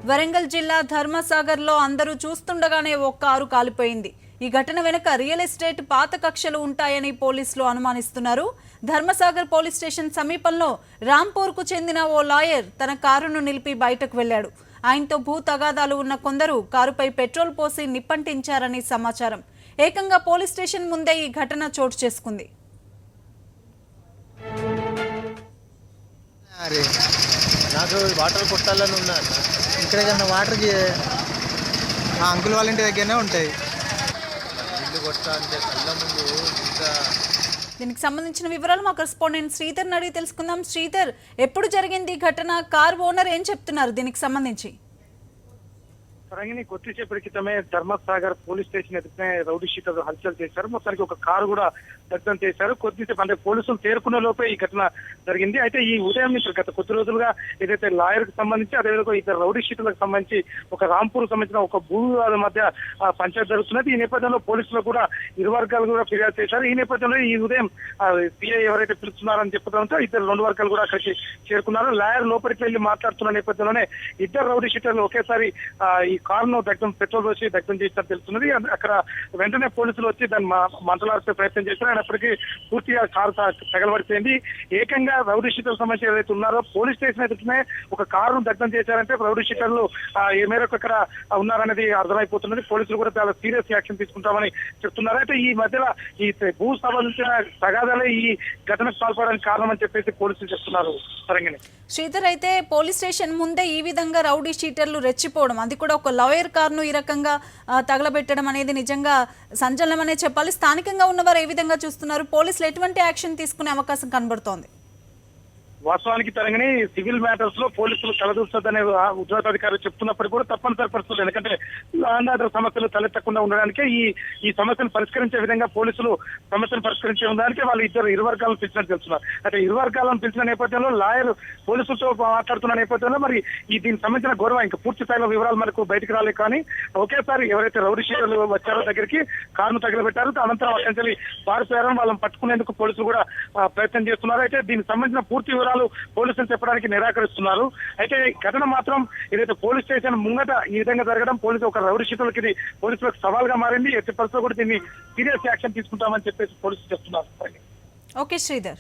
వరంగల్ జిల్లా ధర్మసాగర్లో అందరూ చూస్తుండగానే ఓ కారు కాలిపోయింది. ఈ ఘటన వెనుక రియల్ ఎస్టేట్ పాత కక్షలు ఉంటాయని పోలీసులు అనుమానిస్తున్నారు. ధర్మసాగర్ పోలీస్ స్టేషన్ సమీపంలో రాంపూర్కు చెందిన ఓ లాయర్ తన కారును నిలిపి బయటకు వెళ్లాడు. ఆయనతో భూ తగాదాలు ఉన్న కొందరు కారుపై పెట్రోల్ పోసి నిప్పంటించారని సమాచారం. ఏకంగా పోలీస్ స్టేషన్ ముందే ఈ ఘటన చోటు చేసుకుంది. నాకు వాటర్ కొట్టాలని ఉన్నా ఇక్కడ కన్నా వాటర్ మా అంకుల్ వాళ్ళ ఇంటి దగ్గరనే ఉంటాయి. ఇల్లు కొట్టా అంటే కళ్ళ ముందు ఇంకా. దీనికి సంబంధించిన వివరాలు మా కరెస్పాండెంట్ శ్రీధర్ అడిగి తెలుసుకుందాం. శ్రీధర్, ఎప్పుడు జరిగింది ఈ ఘటన? కార్ ఓనర్ ఏం చెప్తున్నారు దీనికి సంబంధించి? తరంగిణి కొద్దిసేపటి క్రితమే ధర్మసాగర్ పోలీస్ స్టేషన్ ఎదుగునే రౌడీ షీటర్ హల్చల్ చేశారు. మొత్తానికి ఒక కారు కూడా దగ్ధం చేశారు. కొద్దిసేపు అంటే పోలీసులు తేరుకునే లోపే ఈ ఘటన జరిగింది. అయితే ఈ ఉదయం నుంచి గత కొద్ది రోజులుగా ఏదైతే లాయర్ కు సంబంధించి అదేవిధంగా ఇద్దరు రౌడీ షీటర్లకు సంబంధించి ఒక రాంపూర్ సంబంధించిన ఒక భూ వివాదం మధ్య పంచాయతీ జరుగుతున్నది. ఈ నేపథ్యంలో పోలీసులు కూడా ఇరు వర్గాలు కూడా ఫిర్యాదు చేశారు. ఈ నేపథ్యంలో ఈ ఉదయం సిఐ ఎవరైతే పిలుస్తున్నారని చెప్పడంతో ఇద్దరు రెండు వర్గాలు కూడా అక్కడికి చేరుకున్నారు. లాయర్ లోపలికి వెళ్లి మాట్లాడుతున్న నేపథ్యంలోనే ఇద్దరు రౌడీ షీటర్లు ఒకేసారి ఈ కారును పెట్రోల్ పోసి దగ్ధం చేసినట్టు తెలుస్తున్నది. అక్కడ వెంటనే పోలీసులు వచ్చి దాన్ని మంటలార్పే ప్రయత్నం చేశారు. అయినప్పటికీ పూర్తిగా కారు తగలబడిపోయింది. ఏకంగా రౌడీ షీటర్లకు సంబంధించి ఏదైతే ఉన్నారో పోలీస్ స్టేషన్ ఎదుటినే ఒక కారును దగ్ధం చేశారంటే రౌడీ షీటర్లు ఏ మేరకు అక్కడ ఉన్నారనేది అర్థమైపోతున్నది. పోలీసులు కూడా చాలా సీరియస్ యాక్షన్ తీసుకుంటామని చెప్తున్నారు. అయితే ఈ మధ్యలో ఈ భూ సంబంధించిన తగాదాలే ఈ ఘటనకు పాల్పడడానికి కారణం అని చెప్పేసి పోలీసులు చెప్తున్నారు. తరంగిణి శ్రీధర్, అయితే పోలీస్ స్టేషన్ ముందే ఈ విధంగా రౌడీ షీటర్లు రెచ్చిపోవడం, అది కూడా ఒక లాయర్ కారును ఈ రకంగా తగలబెట్టడం అనేది నిజంగా సంచలనమనే చెప్పాలి. స్థానికంగా ఉన్నవారు ఏ విధంగా చూస్తున్నారు? పోలీసులు ఎటువంటి యాక్షన్ తీసుకునే అవకాశం కనబడుతోంది? వాస్తవానికి తరంగిణి సివిల్ మ్యాటర్స్ లో పోలీసులు తలదూర్చొద్దనే ఉద్యోగాధికారులు చెప్తున్నప్పటికీ కూడా తప్పనిసరి పరిస్థితులు, ఎందుకంటే లా అండ్ ఆర్డర్ సమస్యలు తలెత్తకుండా ఉండడానికే ఈ సమస్యను పరిష్కరించే విధంగా పోలీసులు సమస్యను పరిష్కరించే దానికే వాళ్ళు ఇరు వర్గాలను పిలిచినట్టు తెలుస్తున్నారు. అయితే ఇరు వర్గాలను పిలిచిన నేపథ్యంలో లాయర్ పోలీసులతో మాట్లాడుతున్న నేపథ్యంలో మరి దీనికి సంబంధించిన గౌరవం ఇంకా పూర్తి స్థాయిలో వివరాలు మనకు బయటకు రాలేదు. కానీ ఒకేసారి ఎవరైతే రౌడీ షీటర్లు వచ్చారో దగ్గరికి కారును తగలబెట్టారు. అనంతరం అక్కడి నుంచి పారిపోయారని వాళ్ళని పట్టుకునేందుకు పోలీసులు కూడా ప్రయత్నం చేస్తున్నారు. అయితే దీనికి సంబంధించిన పూర్తి వివరాలు పోలీసులు చెప్పడానికి నిరాకరిస్తున్నారు. అయితే ఘటన మాత్రం ఏదైతే పోలీస్ స్టేషన్ ముంగట ఈ విధంగా జరగడం ఒక రౌడీ షీటర్లకి ఇది పోలీసులకు సవాల్గా మారింది. ఎట్టి పరిస్థితుల్లో కూడా దీన్ని సీరియస్ యాక్షన్ తీసుకుంటామని చెప్పేసి పోలీసులు చెప్తున్నారు. ఓకే శ్రీధర్.